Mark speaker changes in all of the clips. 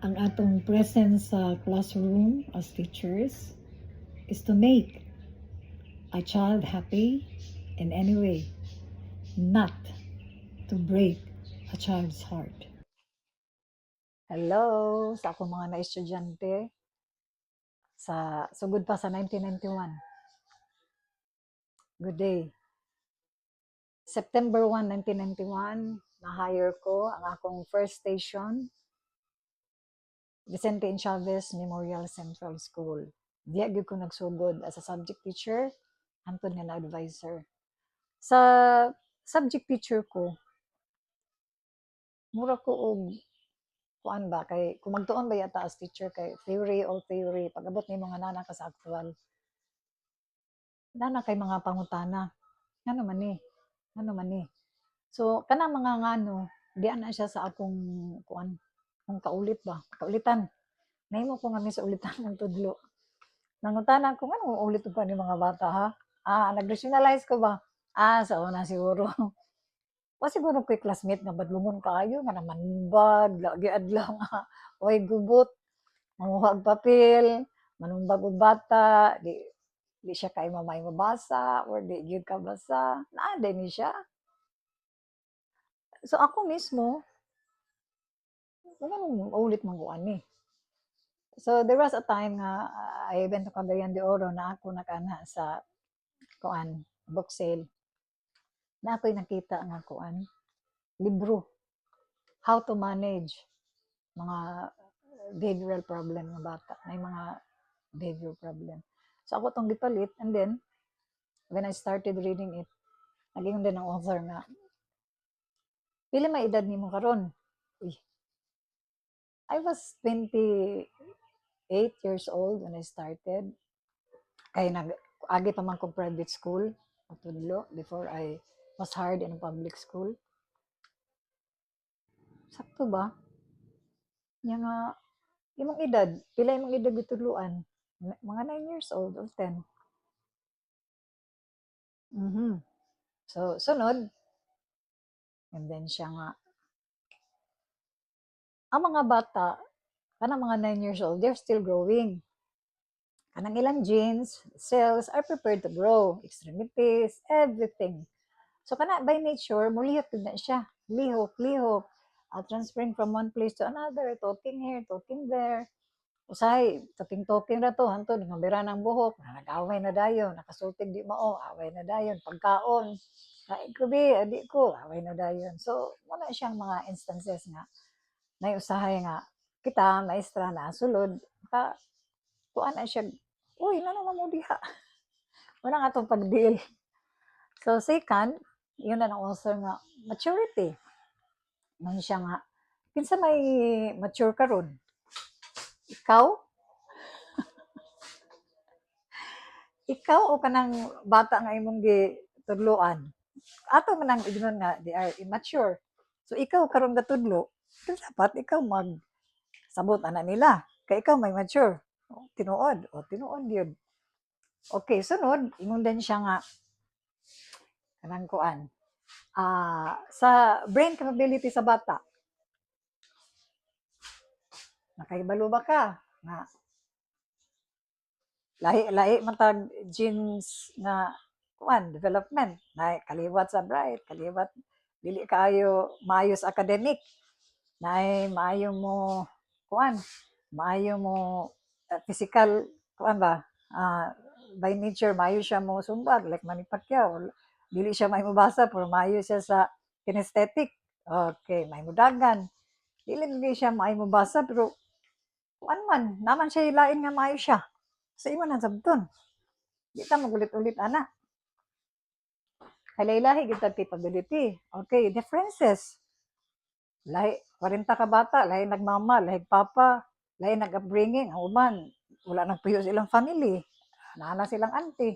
Speaker 1: Ang atong presence sa classroom as teachers is to make a child happy in any way, not to break a child's heart. Hello sa akong mga na-estudyante sa sugod pa sa 1991. Good day. September 1, 1991, na-hire ko ang akong first station, Vicente N. Chavez Memorial Central School. Diya gyud ko nagsugod as a subject teacher, hantod nga na advisor. Sa subject teacher ko, mura ko og kuan ba kay kung magtuon ba yata as teacher kay theory all theory pag-abot ni mga nana ka sa actual. Nana kay mga pangutana. Ano man ni? Ano man ni? So kanang mga ngano, di ana siya sa akong kuan, kung kaulit ba? Kaulitan. Nahimo ko nga sa ulitan ng tudlo. Nangutana ko ano ulit pa ni mga bata ha? Nag-rationalize ko ba? Sa una siguro. O siguro ko'y classmate nga badlungon kaayo nga naman bag, lagi adlaw nga way gubot, manguha og papel, manumbag og bata, di siya kay mamay mabasa or di gyud ka basa. Naa ni siya. So ako mismo, ulit man ko ani. So there was a time nga I went to Cagayan de Oro na ako nakana sa kuan book sale. Na ako'y nakita nga kuan libro how to manage mga behavioral problem ng bata. May mga behavioral problem. So ako tong gipalit and then when I started reading it, naging din ang author nga pila may edad nimo karon? Uy, I was 28 years old when I started. Kay agi pa man kong private school tudlo before I was hired in a public school. Sakto ba? Nya nga imong edad, pila imong edad gitudloan? Mga 9 years old or 10. So, sunod, and then siya nga, ang mga bata, kanang mga 9 years old, they're still growing. Kanang ilang genes, cells are prepared to grow, extremities, everything. So, kana by nature, mulihot na siya. Lihok, transferring from one place to another, talking here, talking there. Usahay, talking ra to, hantod, ngabira ng buhok, nag-away na dayon, nakasultig di mao, away na dayon, pagkaon, kain ko bi, adi ko, away na dayon. So, muna siyang mga instances nga, na usahay nga, kita, maestra na, sulod, kuan na siya, uy, naman mo diha. Wala nga itong pag-deal. So, second, yun na ng author nga, maturity. Nang siya nga, kinsa may mature karon? Ikaw? Ikaw o kanang bata nga imong gitudloan? Ato man ang ignon nga, they are immature. So, ikaw karon gatudlo, dapat ikaw sabot ana nila. Kay ikaw may mature. Tinuod yun. Okay, sunod, ingon din siya nga, kanang kuan, sa brain capability sa bata, nakaibalo ba ka? Na, lahi matag genes na kuan, development. Na kaliwat sa bright, kaliwat, dili kaayo maayos academic. Na maayo mo, kuan, maayo mo physical, kuan ba, by nature, maayo siya mo sumbag, like Manny Pacquiao. Dili siya may mabasa, pero maayo siya sa kinesthetic. Okay, may mudagan. Dili siya may mabasa, pero kuan man, naman siya ilain nga maayo siya. Sa imo na sabton. Di ta magulit-ulit, ana. Kalay-lahi, kita capability. Okay, differences. Lahi, 40 ka bata, lahi nagmama, lahi papa, lahi nag-upbringing. Ang uman, wala nagpuyo silang family. Nana silang auntie.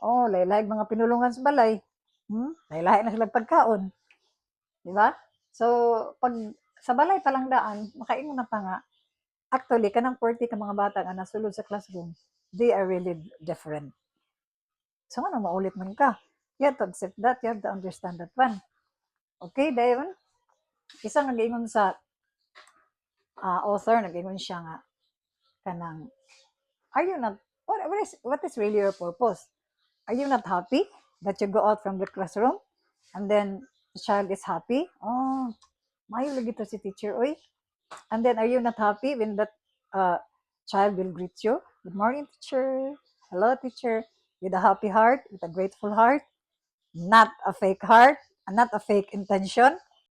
Speaker 1: Lahi-lahi mga pinulungan sa balay. Lahi-lahi na silang pagkaon. Di ba? So, pag sa balay palang daan, makaingon na pa nga, actually, kanang 40 ka mga bata nga nasulod sa classroom, they are really different. So, ano, maulit man ka. You have to accept that. You have to understand that one. Okay, dayon. Isang nag-ingon sa author nag-ingon siya nga kanang are you not what is really your purpose? Are you not happy that you go out from the classroom and then the child is happy? Oh, mayo lagi to si teacher oy. And then are you not happy when that uh, child will greet you? Good morning, teacher. Hello, teacher. With a happy heart, with a grateful heart, not a fake heart, and not a fake intention.